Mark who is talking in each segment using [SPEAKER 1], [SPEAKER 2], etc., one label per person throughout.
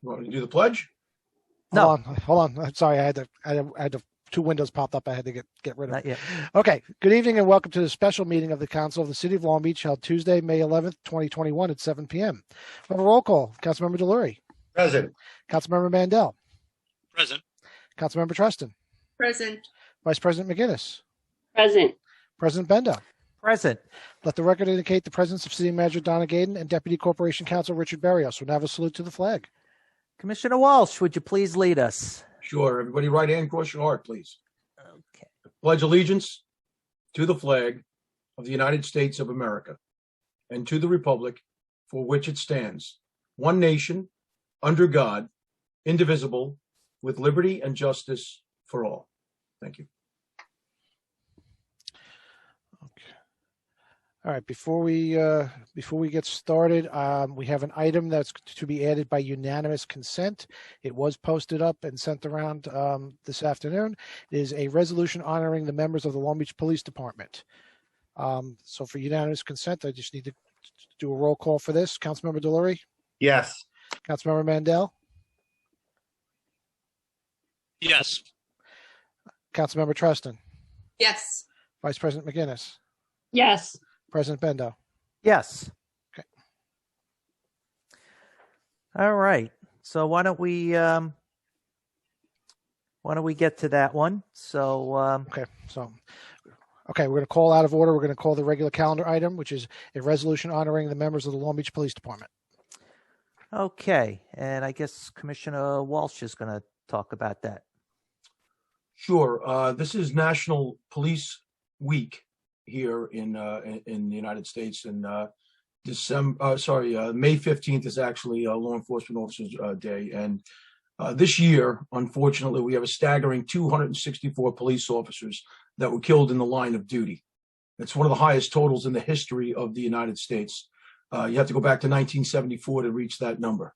[SPEAKER 1] You want me to do the pledge?
[SPEAKER 2] No.
[SPEAKER 3] Hold on. I'm sorry, I had to two windows popped up. I had to get rid of.
[SPEAKER 2] Not yet.
[SPEAKER 3] Okay. Good evening and welcome to the special meeting of the Council of the City of Long Beach held Tuesday, May 11th, 2021 at 7 p.m. We have a roll call. Councilmember Delury.
[SPEAKER 1] Present.
[SPEAKER 3] Councilmember Mandel.
[SPEAKER 4] Present.
[SPEAKER 3] Councilmember Treston.
[SPEAKER 5] Present.
[SPEAKER 3] Vice President McGinnis.
[SPEAKER 5] Present.
[SPEAKER 3] President Bendo.
[SPEAKER 2] Present.
[SPEAKER 3] Let the record indicate the presence of City Manager Donna Gaden and Deputy Corporation Counsel Richard Barrios. We'll now have a salute to the flag.
[SPEAKER 2] Commissioner Walsh, would you please lead us?
[SPEAKER 1] Sure. Everybody right hand cross your heart, please.
[SPEAKER 2] Okay.
[SPEAKER 1] Pledge allegiance to the flag of the United States of America and to the republic for which it stands, one nation, under God, indivisible, with liberty and justice for all. Thank you.
[SPEAKER 3] Okay. All right. Before we get started, we have an item that's to be added by unanimous consent. It was posted up and sent around this afternoon. It is a resolution honoring the members of the Long Beach Police Department. So for unanimous consent, I just need to do a roll call for this. Councilmember Delury?
[SPEAKER 4] Yes.
[SPEAKER 3] Councilmember Mandel?
[SPEAKER 4] Yes.
[SPEAKER 3] Councilmember Treston?
[SPEAKER 5] Yes.
[SPEAKER 3] Vice President McGinnis?
[SPEAKER 5] Yes.
[SPEAKER 3] President Bendo?
[SPEAKER 2] Yes.
[SPEAKER 3] Okay.
[SPEAKER 2] All right. So why don't we get to that one? So
[SPEAKER 3] Okay, we're going to call out of order. We're going to call the regular calendar item, which is a resolution honoring the members of the Long Beach Police Department.
[SPEAKER 2] okay, and I guess Commissioner Walsh is going to talk about that.
[SPEAKER 1] Sure. This is National Police Week here in the United States, and May 15th is actually Law Enforcement Officers Day, and this year, unfortunately, we have a staggering 264 police officers that were killed in the line of duty. It's one of the highest totals in the history of the United States. You have to go back to 1974 to reach that number.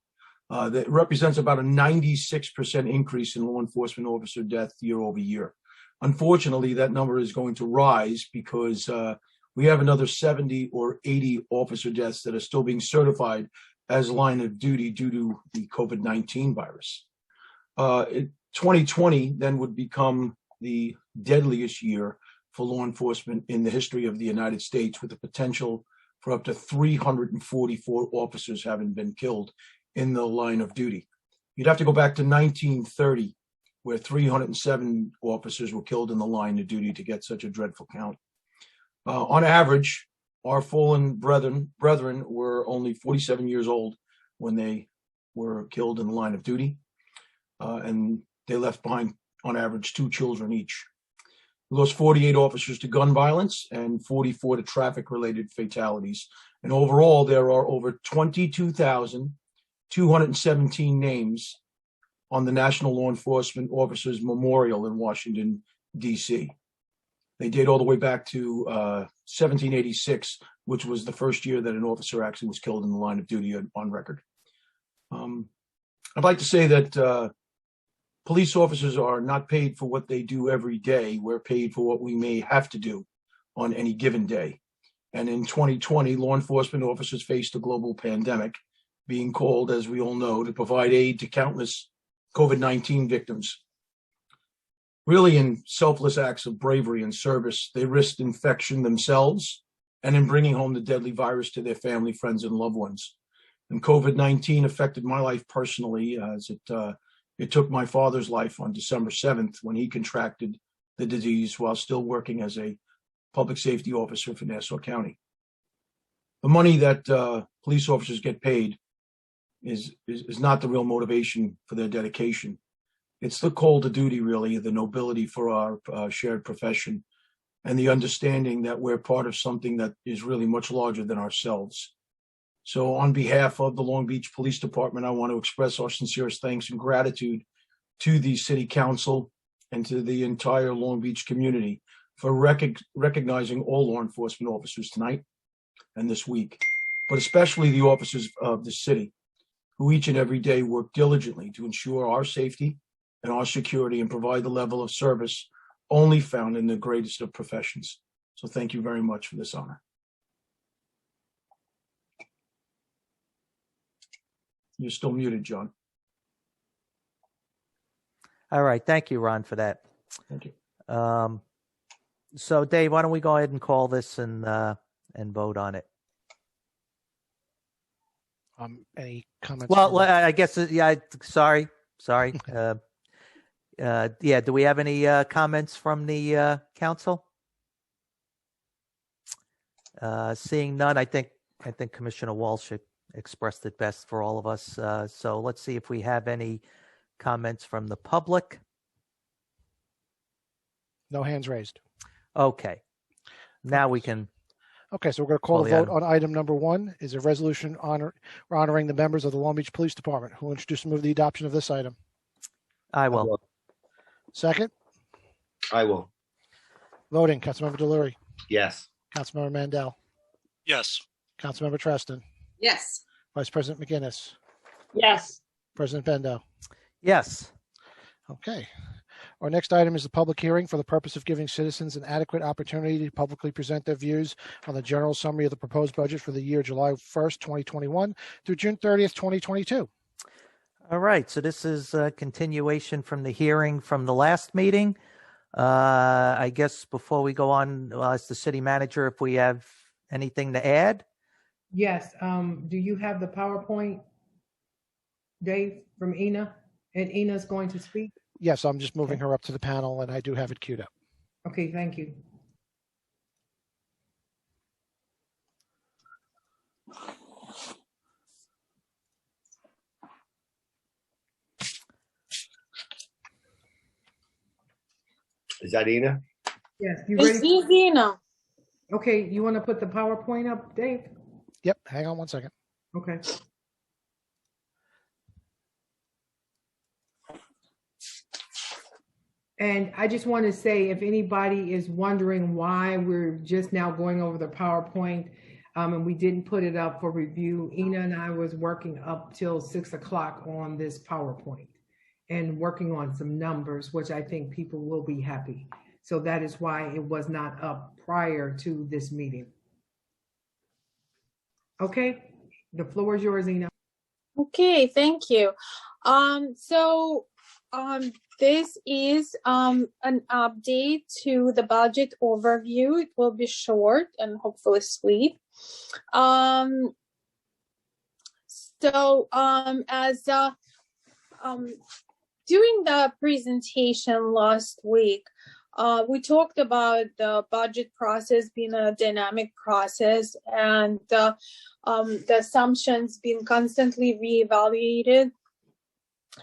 [SPEAKER 1] That represents about a 96% increase in law enforcement officer death year over year. Unfortunately, that number is going to rise because we have another 70 or 80 officer deaths that are still being certified as line of duty due to the COVID-19 virus. 2020 then would become the deadliest year for law enforcement in the history of the United States, with the potential for up to 344 officers having been killed in the line of duty. You'd have to go back to 1930, where 307 officers were killed in the line of duty to get such a dreadful count. On average, our fallen brethren were only 47 years old when they were killed in the line of duty, and they left behind, on average, 2 children each. We lost 48 officers to gun violence and 44 to traffic-related fatalities. And overall, there are over 22,217 names on the National Law Enforcement Officers Memorial in Washington, D.C. They date all the way back to 1786, which was the first year that an officer actually was killed in the line of duty on record. I'd like to say that police officers are not paid for what they do every day. We're paid for what we may have to do on any given day. And in 2020, law enforcement officers faced a global pandemic, being called, as we all know, to provide aid to countless COVID-19 victims. Really, in selfless acts of bravery and service, they risked infection themselves and in bringing home the deadly virus to their family, friends, and loved ones. And COVID-19 affected my life personally, as it took my father's life on December 7th when he contracted the disease while still working as a public safety officer for Nassau County. The money that police officers get paid is not the real motivation for their dedication. It's the call to duty, really, the nobility for our shared profession, and the understanding that we're part of something that is really much larger than ourselves. So on behalf of the Long Beach Police Department, I want to express our sincerest thanks and gratitude to the City Council and to the entire Long Beach community for recognizing all law enforcement officers tonight and this week, but especially the officers of the city, who each and every day work diligently to ensure our safety and our security and provide the level of service only found in the greatest of professions. So thank you very much for this honor. You're still muted, John.
[SPEAKER 2] All right. Thank you, Ron, for that.
[SPEAKER 1] Thank you.
[SPEAKER 2] So, Dave, why don't we go ahead and call this and vote on it?
[SPEAKER 3] Any comments?
[SPEAKER 2] Well,
[SPEAKER 3] from-
[SPEAKER 2] I guess, yeah, sorry. Yeah, do we have any comments from the council? Seeing none, I think Commissioner Walsh expressed it best for all of us. So let's see if we have any comments from the public.
[SPEAKER 3] No hands raised.
[SPEAKER 2] Okay. Now we can.
[SPEAKER 3] Okay, so we're going to call
[SPEAKER 2] Call
[SPEAKER 3] the
[SPEAKER 2] the
[SPEAKER 3] vote
[SPEAKER 2] item.
[SPEAKER 3] on item number 1 is a resolution honoring the members of the Long Beach Police Department. Who will introduce and move the adoption of this item?
[SPEAKER 2] I will.
[SPEAKER 3] Second,
[SPEAKER 6] I will.
[SPEAKER 3] voting, Councilmember Delury,
[SPEAKER 6] Yes.
[SPEAKER 3] Councilmember Mandel,
[SPEAKER 4] Yes.
[SPEAKER 3] Councilmember Treston,
[SPEAKER 5] Yes.
[SPEAKER 3] Vice President McGinnis,
[SPEAKER 5] Yes.
[SPEAKER 3] President Bendo.
[SPEAKER 2] Yes.
[SPEAKER 3] Okay. Our next item is the public hearing for the purpose of giving citizens an adequate opportunity to publicly present their views on the general summary of the proposed budget for the year July 1st, 2021 through June 30th, 2022.
[SPEAKER 2] All right. So this is a continuation from the hearing from the last meeting. I guess before we go on, as the city manager, if we have anything to add?
[SPEAKER 7] Yes. Do you have the PowerPoint, Dave, from Ina? And Ina's going to speak?
[SPEAKER 3] Yes, I'm just moving her up to the panel and I do have it queued up.
[SPEAKER 7] Okay, thank you.
[SPEAKER 6] Is that Ina?
[SPEAKER 7] Yes, you
[SPEAKER 5] It's
[SPEAKER 7] ready?
[SPEAKER 5] easy now.
[SPEAKER 7] Okay, you want to put the PowerPoint up, Dave?
[SPEAKER 3] Yep, hang on one second.
[SPEAKER 7] Okay. And I just want to say, if anybody is wondering why we're just now going over the PowerPoint, and we didn't put it up for review, Ina and I was working up till 6 o'clock on this PowerPoint and working on some numbers, which I think people will be happy. So that is why it was not up prior to this meeting. Okay, the floor is yours, Ina.
[SPEAKER 8] Okay, thank you. This is an update to the budget overview. It will be short and hopefully sweet. During the presentation last week, we talked about the budget process being a dynamic process and the assumptions being constantly reevaluated.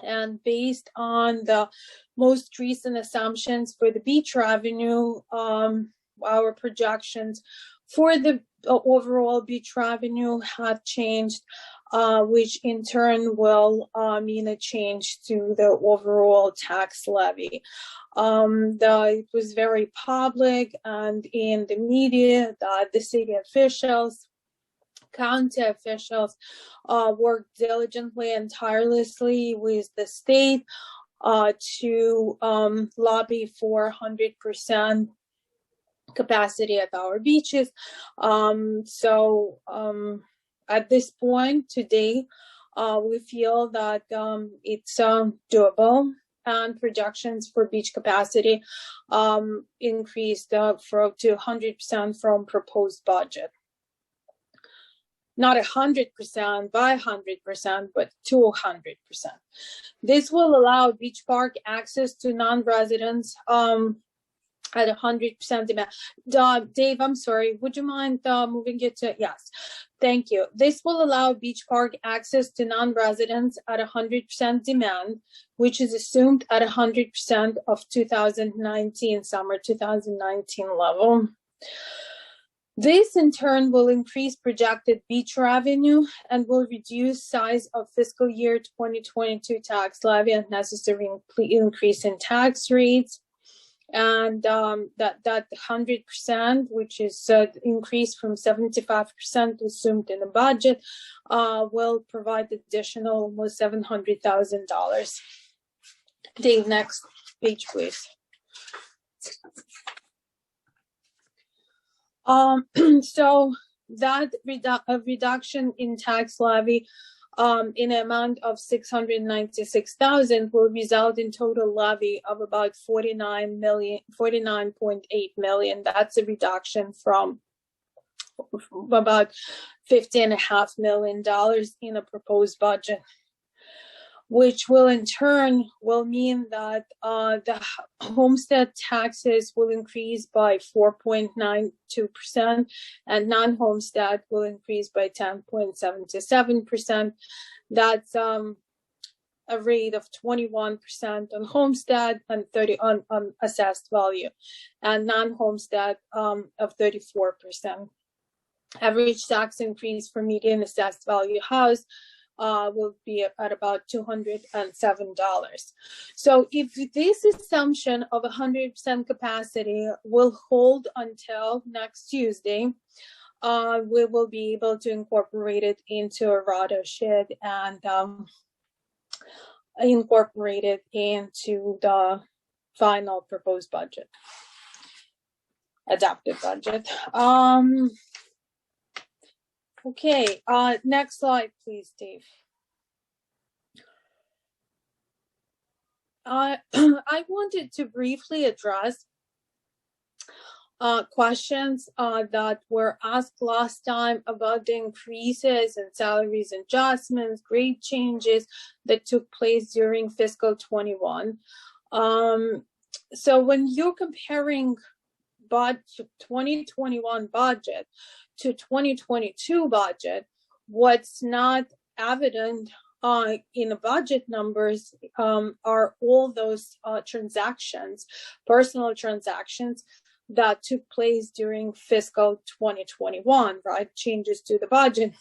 [SPEAKER 8] And based on the most recent assumptions for the beach revenue, our projections for the overall beach revenue have changed, which in turn will mean a change to the overall tax levy. It was very public and in the media that the city officials, county officials worked diligently and tirelessly with the state to lobby for 100% capacity at our beaches. At this point today, we feel that it's doable, and projections for beach capacity increased to 100% from proposed budget. Not 100% by 100%, but to 100%. This will allow beach park access to non-residents at 100% demand. Dave, I'm sorry, would you mind moving it to, yes, thank you. This will allow beach park access to non-residents at 100% demand, which is assumed at 100% of 2019, summer 2019 level. This in turn will increase projected beach revenue and will reduce size of fiscal year 2022 tax levy and necessary increase in tax rates. And that 100%, which is increase from 75% assumed in the budget, will provide additional almost $700,000. Dave, next page, please. So that reduction in tax levy in an amount of $696,000 will result in total levy of about $49.8 million. That's a reduction from about $50.5 million in a proposed budget, which will in turn will mean that the homestead taxes will increase by 4.92% and non-homestead will increase by 10.77%. That's a rate of 21% on homestead and 30 on assessed value, and non-homestead of 34%. Average tax increase for median assessed value house will be at about $207. So if this assumption of 100% capacity will hold until next Tuesday, we will be able to incorporate it into a watershed and incorporate it into the final proposed budget, adopted budget. Okay, next slide, please, Dave. I wanted to briefly address questions that were asked last time about the increases in salaries adjustments, grade changes that took place during fiscal 21. So when you're comparing 2021 budget to 2022 budget, what's not evident in the budget numbers are all those transactions, personal transactions that took place during fiscal 2021, right? Changes to the budget.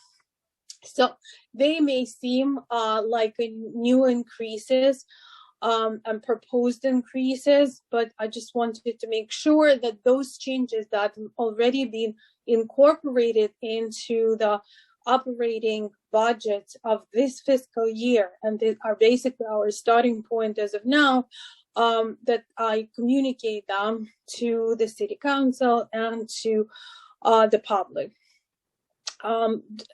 [SPEAKER 8] So they may seem like new increases and proposed increases, but I just wanted to make sure that those changes that have already been incorporated into the operating budget of this fiscal year, and they are basically our starting point as of now, that I communicate them to the city council and to the public.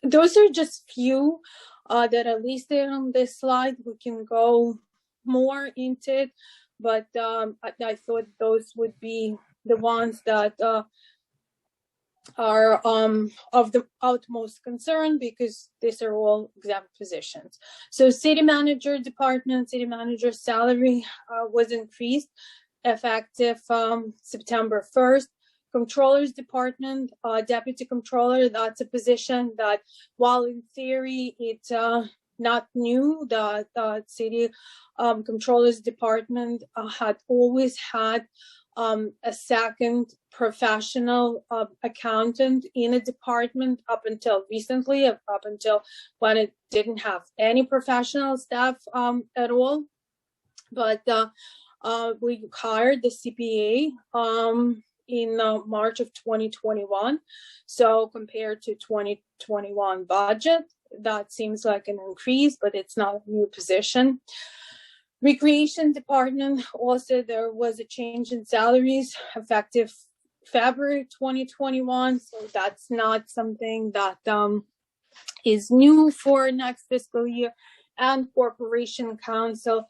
[SPEAKER 8] Those are just few that are listed on this slide. We can go more into it, but I thought those would be the ones that are of the utmost concern, because these are all exempt positions. So city manager department, city manager salary was increased effective September 1st. Controller's department, deputy controller, that's a position that, while in theory it's not new, the city controller's department had always had a second professional accountant in a department up until recently, up until when it didn't have any professional staff at all. But we hired the CPA in March of 2021. So compared to 2021 budget, that seems like an increase, but it's not a new position. Recreation department, also there was a change in salaries effective February 2021. So that's not something that is new for next fiscal year. And corporation council,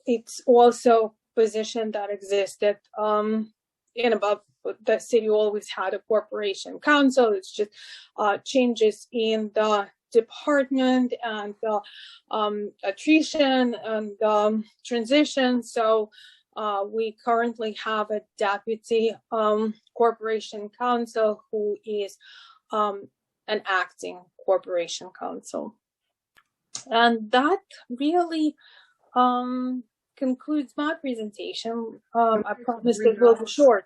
[SPEAKER 8] it's also a position that existed in above. The city always had a corporation council. It's just changes in the department and attrition and transition. So we currently have a deputy corporation counsel who is an acting corporation counsel. And that really concludes my presentation. I promised it will be short.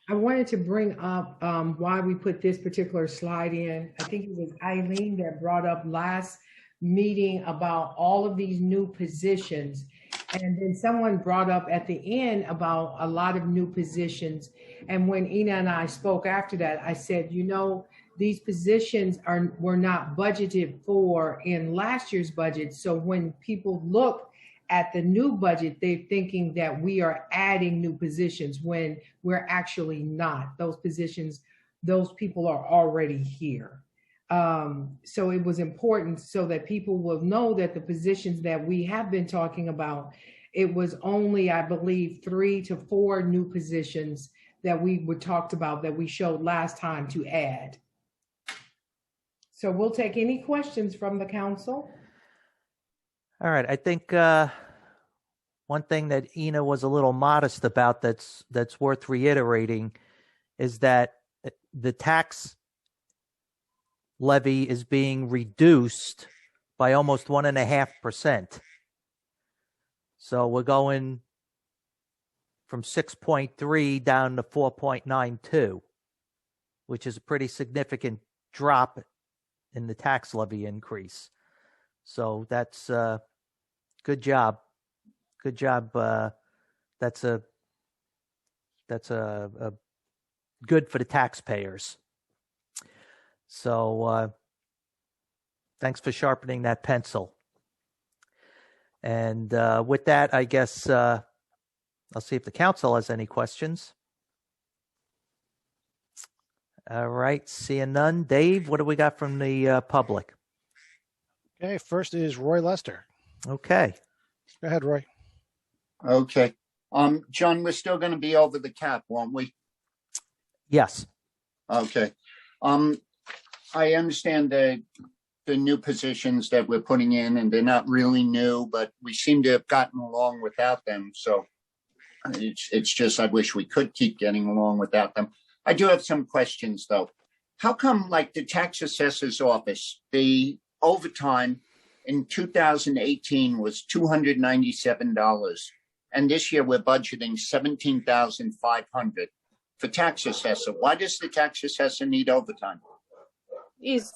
[SPEAKER 7] I wanted to bring up why we put this particular slide in. I think it was Eileen that brought up last meeting about all of these new positions. And then someone brought up at the end about a lot of new positions. And when Ina and I spoke after that, I said, you know, these positions were not budgeted for in last year's budget. So when people look at the new budget, they're thinking that we are adding new positions when we're actually not. Those positions, those people are already here. So it was important so that people will know that the positions that we have been talking about, it was only, I believe, 3 to 4 new positions that we were talked about that we showed last time to add. So we'll take any questions from the council.
[SPEAKER 2] All right. I think one thing that Ina was a little modest about that's worth reiterating is that the tax levy is being reduced by almost 1.5%. So we're going from 6.3 down to 4.92, which is a pretty significant drop in the tax levy increase. So that's good job. Good job. That's a good for the taxpayers. So thanks for sharpening that pencil. And with that, I guess I'll see if the council has any questions. All right, seeing none. Dave, what do we got from the public?
[SPEAKER 3] Okay, first is Roy Lester.
[SPEAKER 2] Okay.
[SPEAKER 3] Go ahead, Roy.
[SPEAKER 9] Okay. John, we're still going to be over the cap, won't we?
[SPEAKER 2] Yes.
[SPEAKER 9] Okay. I understand the new positions that we're putting in, and they're not really new, but we seem to have gotten along without them. So it's just, I wish we could keep getting along without them. I do have some questions though. How come, like the tax assessor's office, the overtime in 2018 was $297, and this year we're budgeting $17,500 for tax assessor? Why does the tax assessor need overtime?
[SPEAKER 8] Is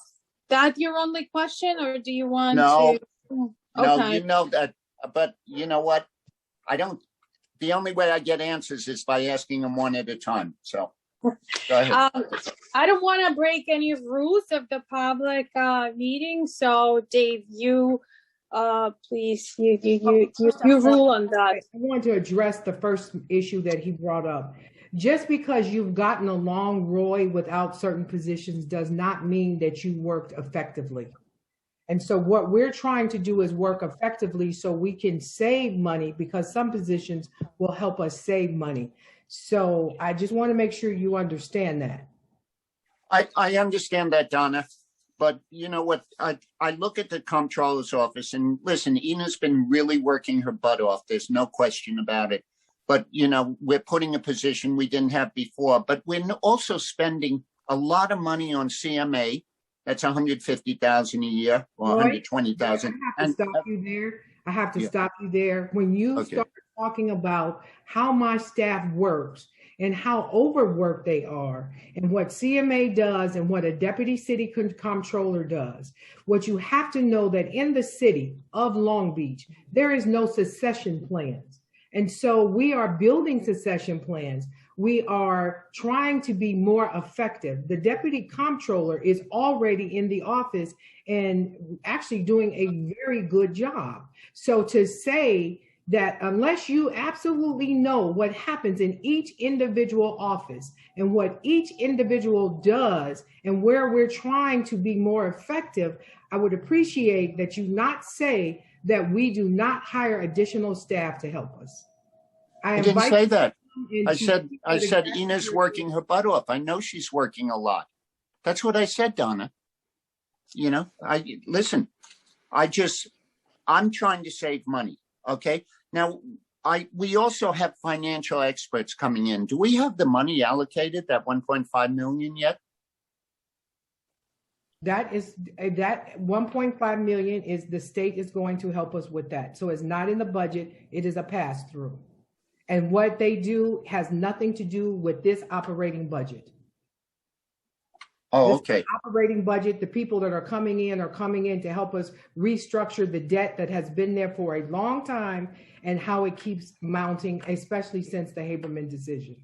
[SPEAKER 8] that your only question, or do you want
[SPEAKER 9] No.
[SPEAKER 8] to?
[SPEAKER 9] No,
[SPEAKER 8] Okay.
[SPEAKER 9] you know that, but you know what? The only way I get answers is by asking them one at a time. So go ahead.
[SPEAKER 8] I don't want to break any rules of the public meeting. So Dave, you please, you rule on that.
[SPEAKER 7] I want to address the first issue that he brought up. Just because you've gotten along, Roy, without certain positions does not mean that you worked effectively. And so what we're trying to do is work effectively so we can save money, because some positions will help us save money. So I just want to make sure you understand that.
[SPEAKER 9] I understand that, Donna, but you know what? I look at the comptroller's office, and listen, Ina's been really working her butt off. There's no question about it. But, you know, we're putting a position we didn't have before, but we're also spending a lot of money on CMA. That's $150,000 a year, or $120,000.
[SPEAKER 7] I have to stop you there. I have to stop you there. When you start talking about how my staff works and how overworked they are, and what CMA does and what a deputy city comptroller does, what you have to know that in the city of Long Beach, there is no succession plans. And so we are building succession plans. We are trying to be more effective. The deputy comptroller is already in the office and actually doing a very good job. So to say that unless you absolutely know what happens in each individual office and what each individual does and where we're trying to be more effective, I would appreciate that you not say that we do not hire additional staff to help us.
[SPEAKER 9] I didn't say that. I said Ina's working her butt off. I know she's working a lot. That's what I said, Donna. You know, I'm trying to save money. Okay. Now we also have financial experts coming in. Do we have the money allocated, that 1.5 million yet?
[SPEAKER 7] That 1.5 million is the state is going to help us with that. So it's not in the budget. It is a pass through. And what they do has nothing to do with this operating budget.
[SPEAKER 9] Oh, okay.
[SPEAKER 7] Operating budget, the people that are coming in to help us restructure the debt that has been there for a long time and how it keeps mounting, especially since the Haberman decision.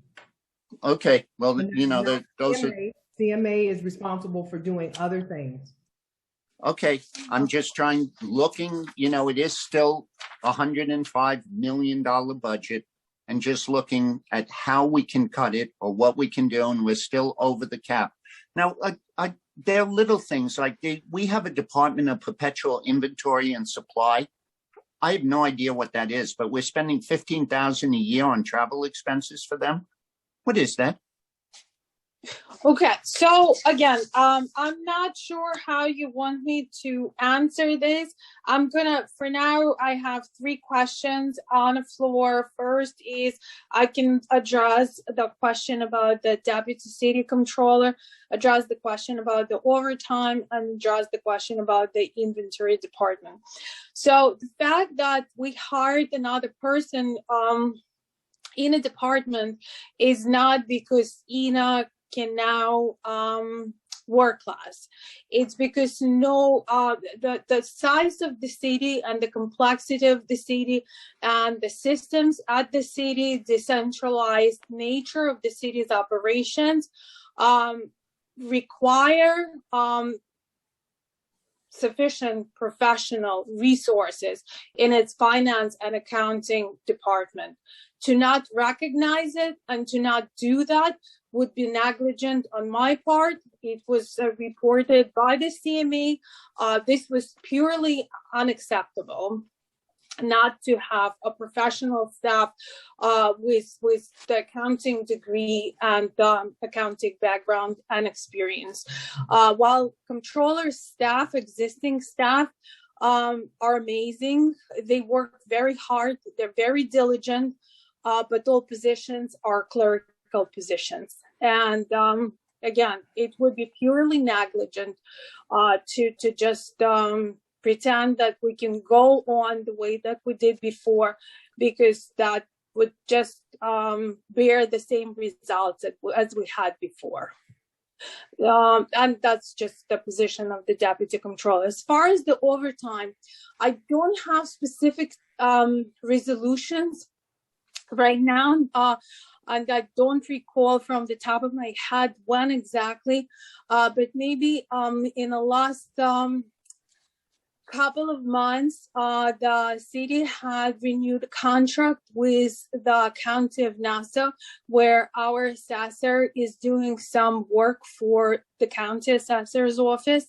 [SPEAKER 9] Okay. Well, you know, those
[SPEAKER 7] CMA is responsible for doing other things.
[SPEAKER 9] Okay. I'm just looking, you know, it is still $105 million budget, and just looking at how we can cut it or what we can do, and we're still over the cap. Now, they're little things like we have a department of perpetual inventory and supply. I have no idea what that is, but we're spending $15,000 a year on travel expenses for them. What is that?
[SPEAKER 8] Okay, so again, I'm not sure how you want me to answer this. For now, I have 3 questions on the floor. First is I can address the question about the deputy city controller, address the question about the overtime, and address the question about the inventory department. So the fact that we hired another person in a department is not because Ina can now work less. It's because the size of the city and the complexity of the city and the systems at the city, decentralized nature of the city's operations require sufficient professional resources in its finance and accounting department. To not recognize it and to not do that would be negligent on my part. It was reported by the CMA. This was purely unacceptable, not to have a professional staff with the accounting degree and accounting background and experience. While controller staff, existing staff, are amazing. They work very hard. They're very diligent, but all positions are clerical positions. And again, it would be purely negligent to just pretend that we can go on the way that we did before, because that would just bear the same results as we had before. And that's just the position of the deputy controller. As far as the overtime, I don't have specific resolutions right now, and I don't recall from the top of my head when exactly, but maybe in the last couple of months, the city had renewed a contract with the county of Nassau, where our assessor is doing some work for the county assessor's office.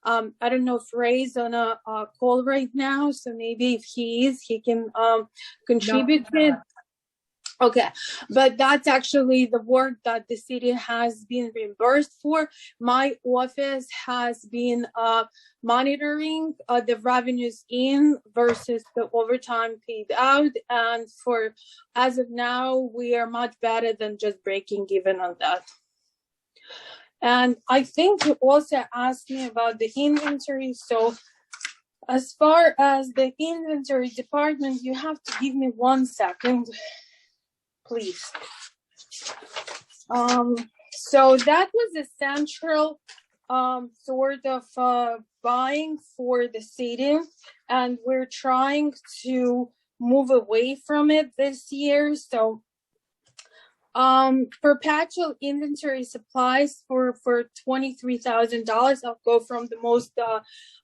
[SPEAKER 8] I don't know if Ray's on a call right now, so maybe if he is, he can contribute to it. Okay, but that's actually the work that the city has been reimbursed for. My office has been monitoring the revenues in versus the overtime paid out. And as of now, we are much better than just breaking even on that. And I think you also asked me about the inventory. So as far as the inventory department, you have to give me 1 second. Please. So that was a central sort of buying for the city, and we're trying to move away from it this year. So perpetual inventory supplies for $23,000. I'll go from the most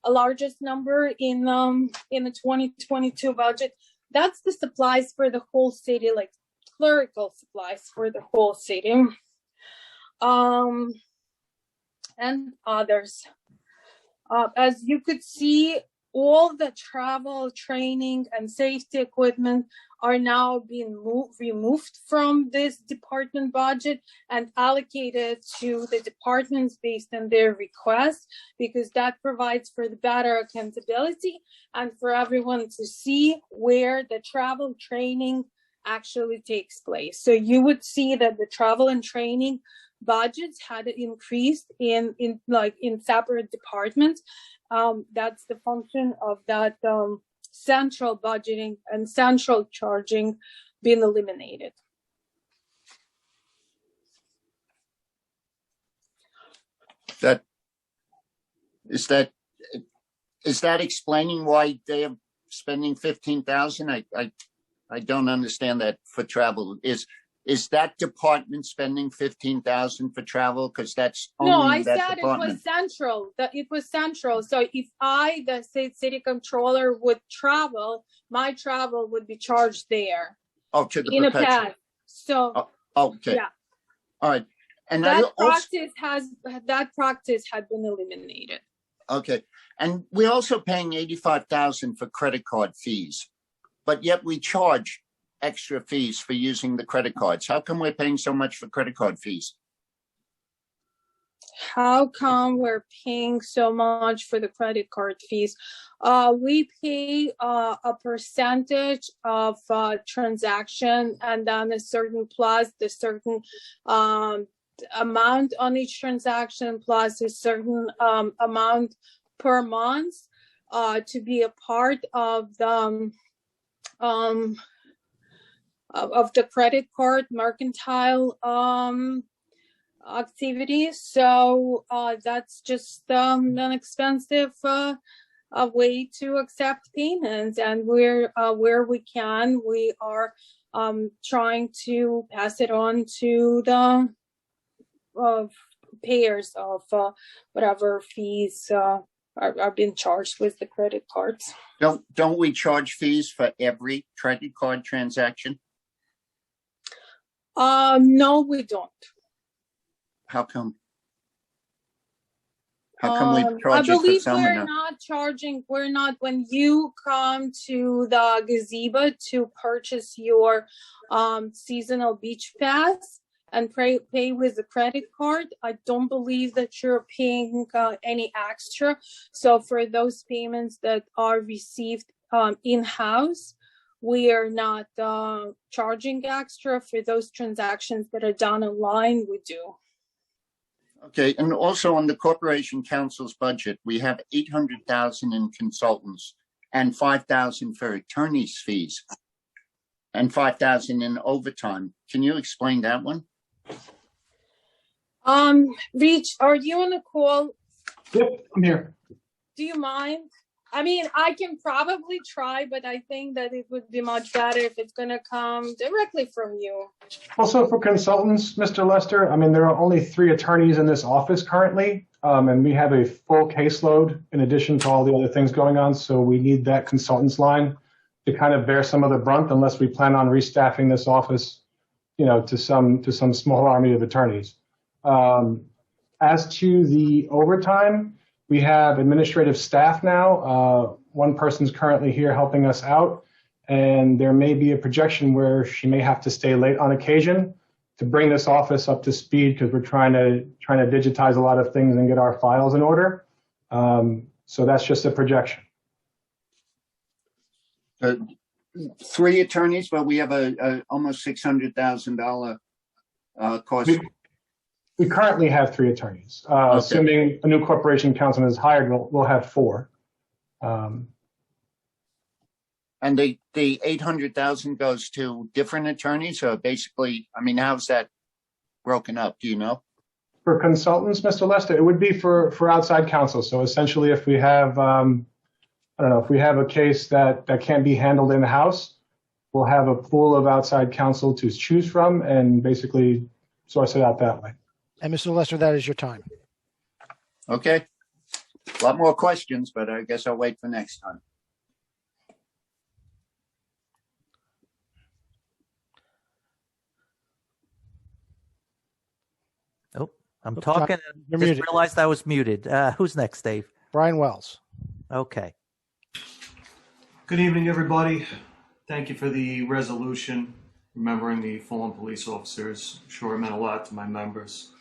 [SPEAKER 8] largest number in the 2022 budget. That's the supplies for the whole city, like clerical supplies for the whole city, and others. As you could see, all the travel, training, and safety equipment are now being removed from this department budget and allocated to the departments based on their request, because that provides for the better accountability and for everyone to see where the travel training actually takes place. So you would see that the travel and training budgets had increased in separate departments. That's the function of that central budgeting and central charging being eliminated.
[SPEAKER 9] Is that explaining why they are spending $15,000? I don't understand that for travel. Is that department spending $15,000 for travel? Because that's only
[SPEAKER 8] no, I
[SPEAKER 9] that
[SPEAKER 8] said
[SPEAKER 9] department.
[SPEAKER 8] It was central. That it was central. So if I, the city controller, would travel, my travel would be charged there.
[SPEAKER 9] Oh, to the
[SPEAKER 8] in
[SPEAKER 9] perpetual.
[SPEAKER 8] a pass. So
[SPEAKER 9] Oh, okay.
[SPEAKER 8] yeah.
[SPEAKER 9] All right. And
[SPEAKER 8] that
[SPEAKER 9] also,
[SPEAKER 8] practice had been eliminated.
[SPEAKER 9] okay, and we're also paying $85,000 for credit card fees, but yet we charge extra fees for using the credit cards. How come we're paying so much for credit card fees?
[SPEAKER 8] How come we're paying so much for the credit card fees? We pay a percentage of transaction, and then a certain plus the certain amount on each transaction, plus a certain amount per month to be a part of the credit card mercantile activities. So that's just an expensive a way to accept payments, and we're where we can, we are trying to pass it on to the payers of whatever fees are being charged with the credit cards.
[SPEAKER 9] Don't we charge fees for every credit card transaction?
[SPEAKER 8] No, we don't.
[SPEAKER 9] How come? How come we
[SPEAKER 8] I
[SPEAKER 9] charge it for
[SPEAKER 8] believe
[SPEAKER 9] some?
[SPEAKER 8] we're not, when you come to the gazebo to purchase your seasonal beach pass and pay with a credit card, I don't believe that you're paying any extra. So for those payments that are received in-house, we are not charging extra. For those transactions that are done online, we do.
[SPEAKER 9] Okay, and also on the Corporation Council's budget, we have $800,000 in consultants and $5,000 for attorney's fees and $5,000 in overtime. Can you explain that one?
[SPEAKER 8] Reach, are you on the call?
[SPEAKER 1] Yep, I'm here.
[SPEAKER 8] Do you mind? I mean, I can probably try, but I think that it would be much better if it's going to come directly from you.
[SPEAKER 10] Also, for consultants, Mr. Lester, I mean, there are only 3 attorneys in this office currently, and we have a full caseload in addition to all the other things going on. So we need that consultants line to kind of bear some of the brunt, unless we plan on restaffing this office, you know, to some small army of attorneys. As to the overtime, we have administrative staff now. One person's currently here helping us out, and there may be a projection where she may have to stay late on occasion to bring this office up to speed, because we're trying to digitize a lot of things and get our files in order. So that's just a projection.
[SPEAKER 9] 3 attorneys, but we have a almost $600,000 cost.
[SPEAKER 10] We currently have 3 attorneys. Okay. Assuming a new corporation councilman is hired, we'll have 4.
[SPEAKER 9] And the $800,000 goes to different attorneys, or basically, I mean, how's that broken up? Do you know?
[SPEAKER 10] For consultants, Mr. Lester, it would be for outside counsel. So essentially, if we have, I don't know, if we have a case that can't be handled in the house, we'll have a pool of outside counsel to choose from and basically source it out that way.
[SPEAKER 3] And Mr. Lester, that is your time.
[SPEAKER 9] Okay. A lot more questions, but I guess I'll wait for next time.
[SPEAKER 2] Oh, I'm talking.
[SPEAKER 3] You're
[SPEAKER 2] Just
[SPEAKER 3] muted.
[SPEAKER 2] realized I was muted. Who's next, Dave?
[SPEAKER 3] Brian Wells.
[SPEAKER 2] Okay.
[SPEAKER 11] Good evening, everybody. Thank you for the resolution. Remembering the fallen police officers, sure it meant a lot to my members.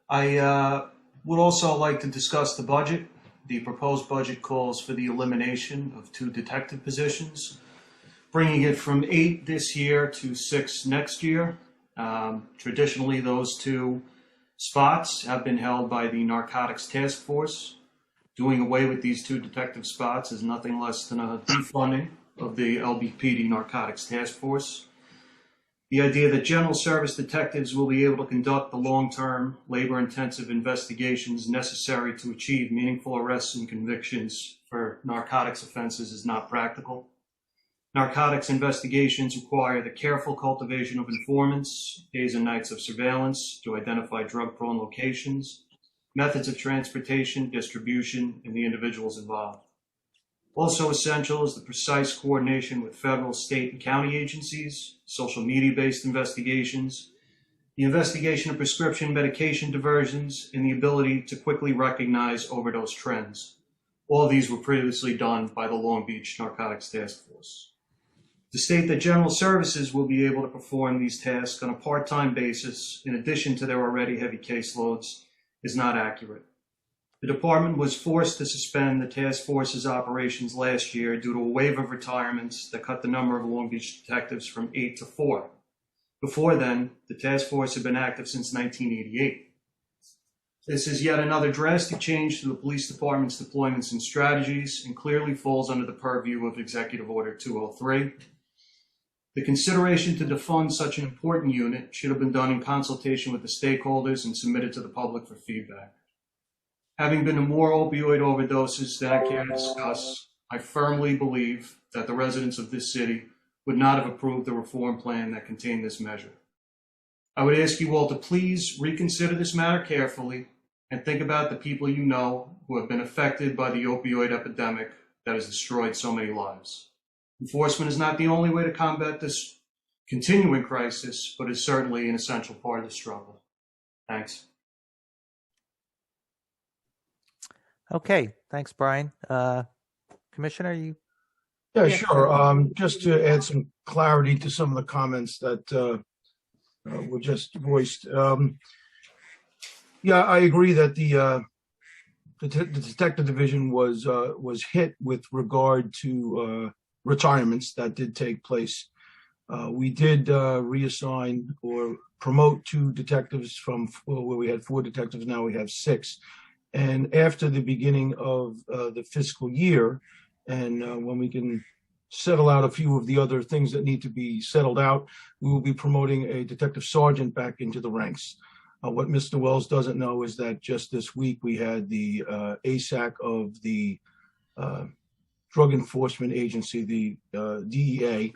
[SPEAKER 11] I would also like to discuss the budget. The proposed budget calls for the elimination of 2 detective positions, bringing it from 8 this year to 6 next year. Traditionally, those 2 spots have been held by the Narcotics Task Force. Doing away with these 2 detective spots is nothing less than a defunding of the LBPD Narcotics Task Force. The idea that general service detectives will be able to conduct the long-term, labor-intensive investigations necessary to achieve meaningful arrests and convictions for narcotics offenses is not practical. Narcotics investigations require the careful cultivation of informants, days and nights of surveillance to identify drug-prone locations, methods of transportation, distribution, and the individuals involved. Also essential is the precise coordination with federal, state, and county agencies, social media-based investigations, the investigation of prescription medication diversions, and the ability to quickly recognize overdose trends. All of these were previously done by the Long Beach Narcotics Task Force. To state that General Services will be able to perform these tasks on a part-time basis in addition to their already heavy caseloads is not accurate. The department was forced to suspend the task force's operations last year due to a wave of retirements that cut the number of Long Beach detectives from 8 to 4. Before then, the task force had been active since 1988. This is yet another drastic change to the police department's deployments and strategies and clearly falls under the purview of Executive Order 203. The consideration to defund such an important unit should have been done in consultation with the stakeholders and submitted to the public for feedback. Having been to more opioid overdoses than I care to discuss, I firmly believe that the residents of this city would not have approved the reform plan that contained this measure. I would ask you all to please reconsider this matter carefully and think about the people you know who have been affected by the opioid epidemic that has destroyed so many lives. Enforcement is not the only way to combat this continuing crisis, but is certainly an essential part of the struggle. Thanks.
[SPEAKER 2] Okay, thanks, Brian. Commissioner, you?
[SPEAKER 1] Yeah, sure. Just to add some clarity to some of the comments that were just voiced. Yeah, I agree that the detective division was hit with regard to retirements that did take place. We did reassign or promote 2 detectives from where we had 4 detectives, now we have 6. And after the beginning of the fiscal year, and when we can settle out a few of the other things that need to be settled out, we will be promoting a detective sergeant back into the ranks. What Mr. Wells doesn't know is that just this week we had the ASAC of the Drug Enforcement Agency, the DEA,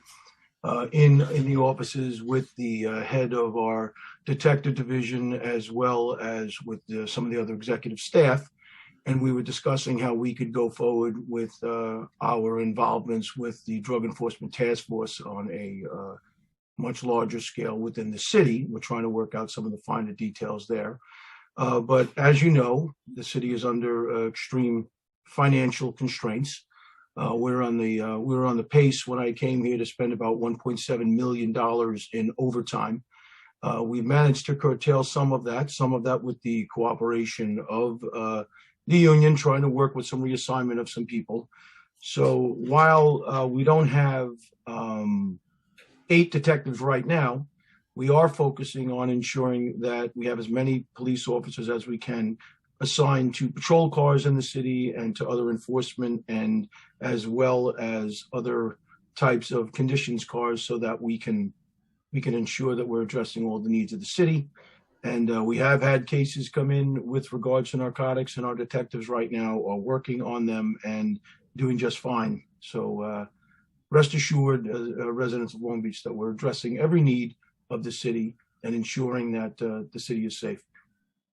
[SPEAKER 1] in the offices with the head of our detective division, as well as with some of the other executive staff. And we were discussing how we could go forward with our involvements with the Drug Enforcement Task Force on a much larger scale within the city. We're trying to work out some of the finer details there. But as you know, the city is under extreme financial constraints. We're on the pace when I came here to spend about $1.7 million in overtime. We managed to curtail some of that with the cooperation of the union, trying to work with some reassignment of some people. So while we don't have 8 detectives right now, we are focusing on ensuring that we have as many police officers as we can assigned to patrol cars in the city and to other enforcement, and as well as other types of conditions cars, so that we can ensure that we're addressing all the needs of the city. And we have had cases come in with regards to narcotics, and our detectives right now are working on them and doing just fine. So rest assured, residents of Long Beach, that we're addressing every need of the city and ensuring that the city is safe.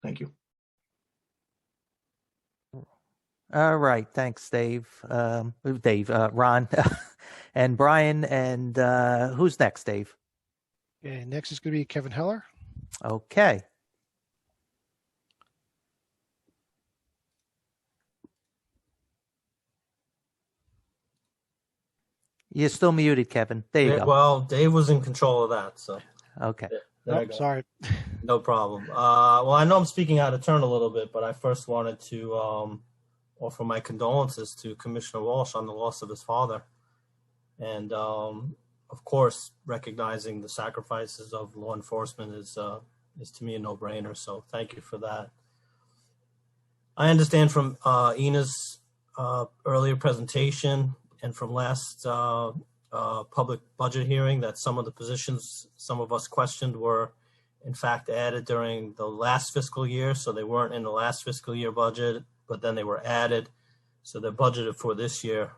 [SPEAKER 1] Thank you.
[SPEAKER 2] All right, thanks, Dave. Ron, and Brian, and who's next, Dave?
[SPEAKER 3] Okay, next is going to be Kevin Heller.
[SPEAKER 2] Okay. You're still muted, Kevin. There you go.
[SPEAKER 12] Well, Dave was in control of that, so.
[SPEAKER 2] Okay.
[SPEAKER 12] There I go.
[SPEAKER 3] Sorry.
[SPEAKER 12] No problem. Well, I know I'm speaking out of turn a little bit, but I first wanted to offer my condolences to Commissioner Walsh on the loss of his father. And, of course, recognizing the sacrifices of law enforcement is to me a no-brainer, so thank you for that. I understand from Ina's earlier presentation and from last public budget hearing that some of the positions some of us questioned were in fact added during the last fiscal year, so they weren't in the last fiscal year budget, but then they were added, so they're budgeted for this year.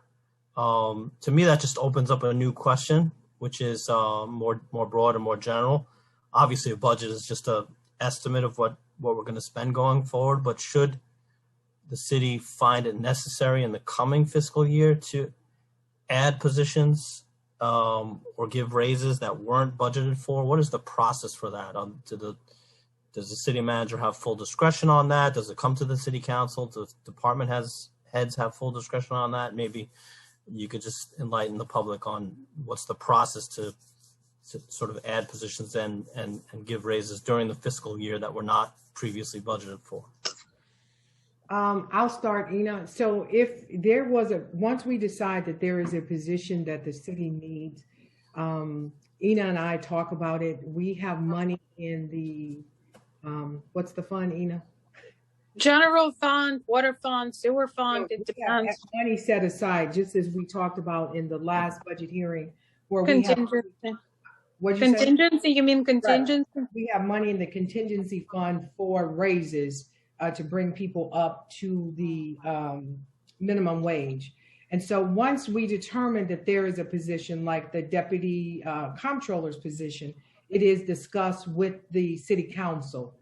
[SPEAKER 12] To me, that just opens up a new question, which is more broad and more general. Obviously, a budget is just an estimate of what we're going to spend going forward, but should the city find it necessary in the coming fiscal year to add positions or give raises that weren't budgeted for? What is the process for that? Does the city manager have full discretion on that? Does it come to the city council? Does department heads have full discretion on that? Maybe you could just enlighten the public on what's the process to sort of add positions and give raises during the fiscal year that were not previously budgeted for.
[SPEAKER 7] I'll start, Ina. So if there was once we decide that there is a position that the city needs, Ina and I talk about it. We have money in the, what's the fund, Ina?
[SPEAKER 8] General fund, water fund, sewer fund, it depends.
[SPEAKER 7] Money set aside, just as we talked about in the last budget hearing, where we have.
[SPEAKER 8] Contingency, you mean contingency?
[SPEAKER 7] Right. We have money in the contingency fund for raises to bring people up to the minimum wage. And so once we determine that there is a position like the deputy comptroller's position, it is discussed with the city council.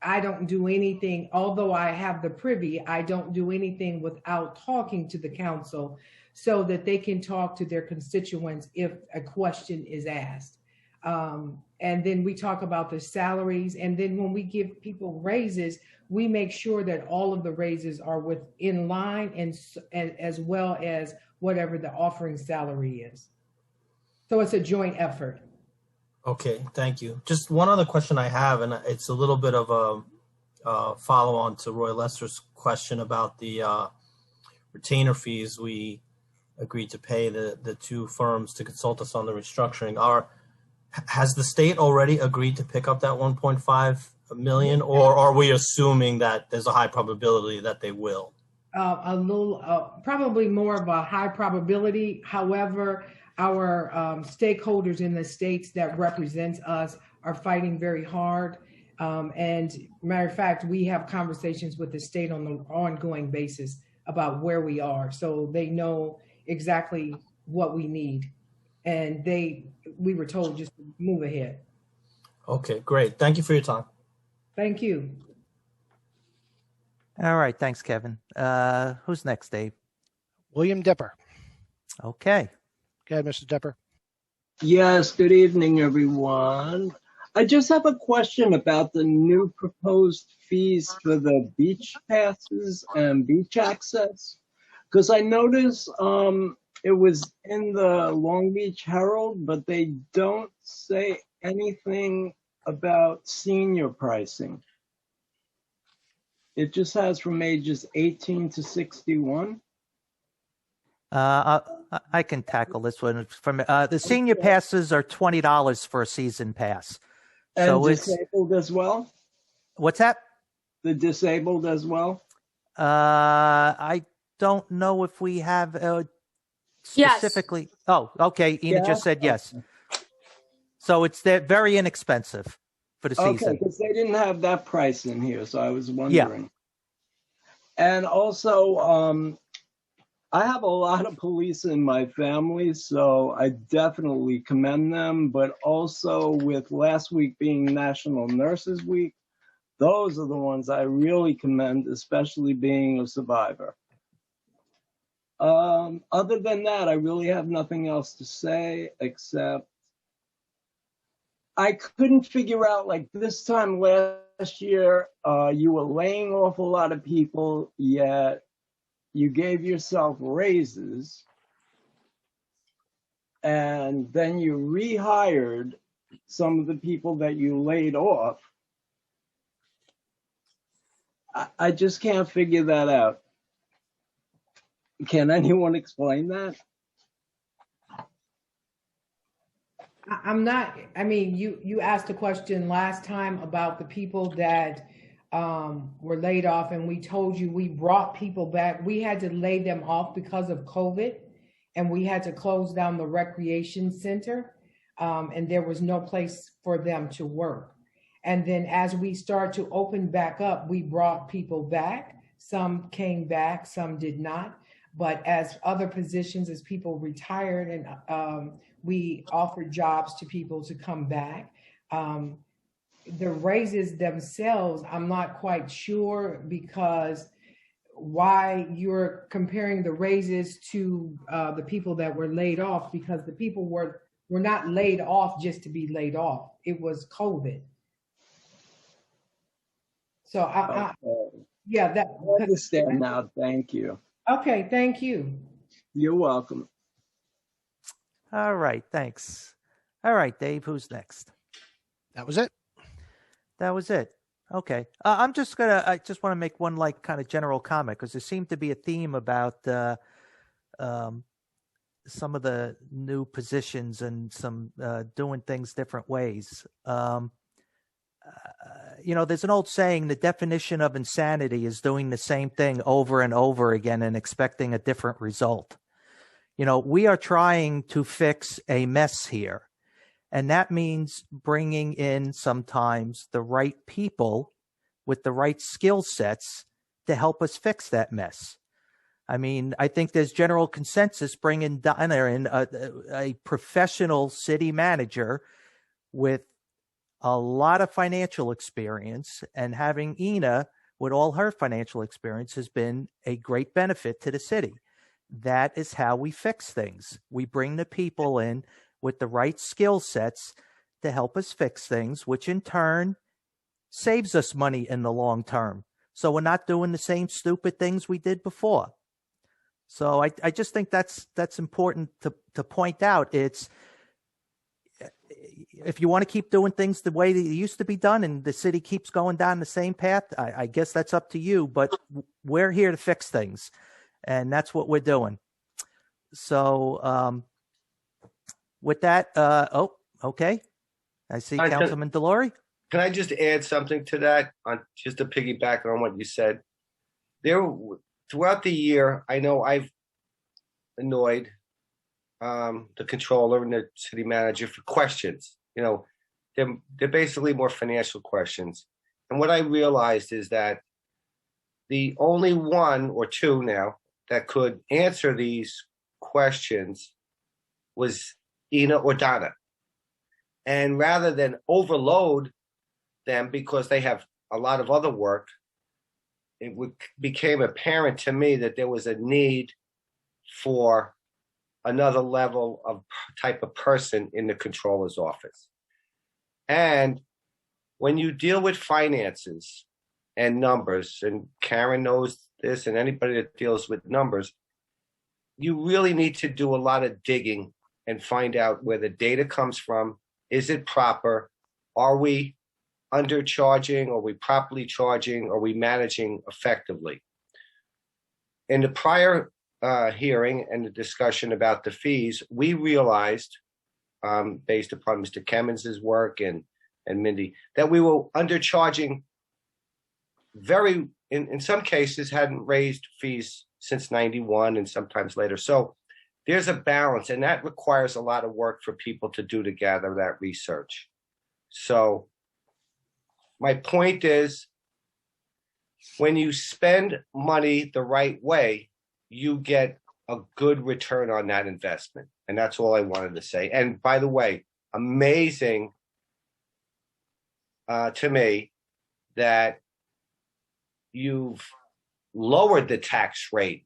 [SPEAKER 7] I don't do anything, although I have the privy, I don't do anything without talking to the council so that they can talk to their constituents if a question is asked. And then we talk about the salaries. And then when we give people raises, we make sure that all of the raises are in line and as well as whatever the offering salary is. So it's a joint effort.
[SPEAKER 12] Okay, thank you. Just one other question I have, and it's a little bit of a follow-on to Roy Lester's question about the retainer fees we agreed to pay the two firms to consult us on the restructuring. Has the state already agreed to pick up that 1.5 million, or are we assuming that there's a high probability that they will?
[SPEAKER 7] Probably more of a high probability. However, our stakeholders in the states that represent us are fighting very hard. And matter of fact, we have conversations with the state on an ongoing basis about where we are. So they know exactly what we need. And we were told just to move ahead.
[SPEAKER 12] Okay, great. Thank you for your time.
[SPEAKER 7] Thank you.
[SPEAKER 2] All right. Thanks, Kevin. Who's next, Dave?
[SPEAKER 3] William Dipper.
[SPEAKER 2] Okay.
[SPEAKER 3] Go ahead, Mr. Dipper.
[SPEAKER 13] Yes, good evening, everyone. I just have a question about the new proposed fees for the beach passes and beach access. Because I noticed it was in the Long Beach Herald, but they don't say anything about senior pricing. It just has from ages 18 to 61.
[SPEAKER 2] I can tackle this one. From the senior passes are $20 for a season pass.
[SPEAKER 13] And
[SPEAKER 2] so
[SPEAKER 13] disabled as well?
[SPEAKER 2] What's that?
[SPEAKER 13] The disabled as well?
[SPEAKER 2] I don't know if we have specifically. Yes. Oh, okay. Ina just said yes. So they're very inexpensive for the season.
[SPEAKER 13] Okay, because they didn't have that price in here, so I was wondering. Yeah. And also, I have a lot of police in my family, so I definitely commend them. But also with last week being National Nurses Week, those are the ones I really commend, especially being a survivor. Other than that, I really have nothing else to say, except I couldn't figure out, like this time last year, you were laying off a lot of people, yet you gave yourself raises, and then you rehired some of the people that you laid off. I just can't figure that out. Can anyone explain that?
[SPEAKER 7] You asked a question last time about the people that were laid off, and we told you we brought people back. We had to lay them off because of COVID, and we had to close down the recreation center, and there was no place for them to work. And then as we start to open back up, we brought people back. Some came back, some did not. But as other positions, as people retired, and we offered jobs to people to come back. The raises themselves, I'm not quite sure, because why you're comparing the raises to the people that were laid off, because the people were not laid off just to be laid off. It was COVID. So yeah, that.
[SPEAKER 13] I understand now. Thank you.
[SPEAKER 7] Okay, thank you.
[SPEAKER 13] You're welcome.
[SPEAKER 2] All right, thanks. All right, Dave, who's next?
[SPEAKER 3] That was it.
[SPEAKER 2] That was it. Okay. I just want to make one like kind of general comment, because there seemed to be a theme about some of the new positions and some doing things different ways. There's an old saying, the definition of insanity is doing the same thing over and over again and expecting a different result. We are trying to fix a mess here. And that means bringing in sometimes the right people with the right skill sets to help us fix that mess. I mean, I think there's general consensus bringing Donna in, a professional city manager with a lot of financial experience, and having Ina with all her financial experience has been a great benefit to the city. That is how we fix things. We bring the people in with the right skill sets to help us fix things, which in turn saves us money in the long term. So we're not doing the same stupid things we did before. So I just think that's important to point out. It's, if you want to keep doing things the way they used to be done and the city keeps going down the same path, I guess that's up to you, but we're here to fix things, and that's what we're doing. So with that, okay. I see Councilman Delory.
[SPEAKER 6] Can I just add something to that, just to piggyback on what you said? Throughout the year, I know I've annoyed the controller and the city manager for questions. They're basically more financial questions. And what I realized is that the only one or two now that could answer these questions was Ina or Donna. And rather than overload them because they have a lot of other work, it became apparent to me that there was a need for another level of type of person in the controller's office. And when you deal with finances and numbers, and Karen knows this, and anybody that deals with numbers, you really need to do a lot of digging and find out where the data comes from. Is it proper? Are we undercharging? Are we properly charging? Are we managing effectively? In the prior hearing and the discussion about the fees, we realized, based upon Mr. Kemmons' work and Mindy, that we were undercharging in some cases, hadn't raised fees since 91 and sometimes later. So there's a balance, and that requires a lot of work for people to do to gather that research. So my point is, when you spend money the right way, you get a good return on that investment. And that's all I wanted to say. And by the way, amazing to me that you've lowered the tax rate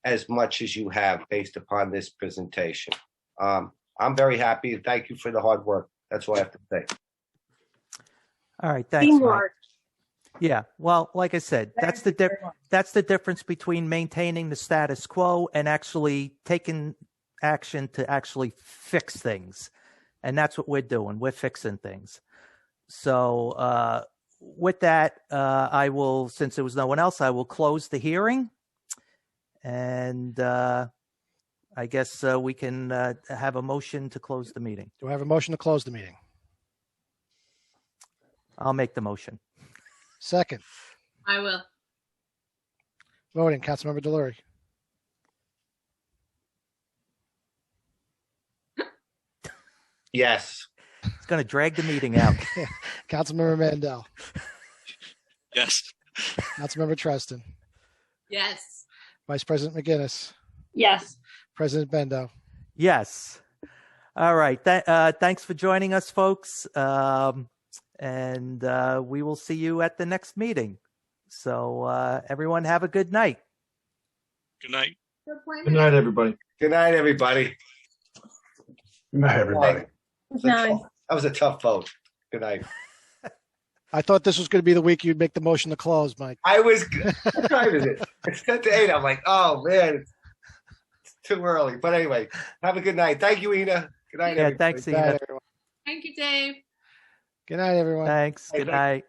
[SPEAKER 6] as much as you have based upon this presentation. I'm very happy, and thank you for the hard work. That's all I have to say.
[SPEAKER 2] All right, thanks, Mike. Yeah, well, like I said, that's the difference between maintaining the status quo and actually taking action to actually fix things. And that's what we're doing. We're fixing things. So with that, I will, since there was no one else, I will close the hearing. And I guess we can have a motion to close the meeting.
[SPEAKER 3] Do I have a motion to close the meeting?
[SPEAKER 2] I'll make the motion.
[SPEAKER 3] Second.
[SPEAKER 5] I will.
[SPEAKER 3] Voting, Councilmember Delory.
[SPEAKER 6] Yes.
[SPEAKER 2] It's going to drag the meeting out.
[SPEAKER 3] Councilmember Mandel.
[SPEAKER 4] Yes.
[SPEAKER 3] Councilmember Treston.
[SPEAKER 5] Yes.
[SPEAKER 3] Vice President McGinnis.
[SPEAKER 5] Yes.
[SPEAKER 3] President Bendo.
[SPEAKER 2] Yes. All right. Thanks for joining us, folks. And we will see you at the next meeting. So everyone have a good night.
[SPEAKER 4] Good night.
[SPEAKER 1] Good night, everybody.
[SPEAKER 6] Good night, everybody.
[SPEAKER 10] Good night, everybody.
[SPEAKER 8] Good night.
[SPEAKER 6] That was a tough vote. Good night.
[SPEAKER 3] I thought this was going to be the week you'd make the motion to close, Mike.
[SPEAKER 6] I was. What time is it? It's 10:08. I'm like, oh man, it's too early. But anyway, have a good night. Thank you, Ina. Good night,
[SPEAKER 2] Yeah,
[SPEAKER 6] everybody.
[SPEAKER 2] thanks,
[SPEAKER 3] Good night,
[SPEAKER 2] Ina.
[SPEAKER 3] everyone.
[SPEAKER 5] Thank you, Dave.
[SPEAKER 3] Good night, everyone.
[SPEAKER 2] Thanks. Good night.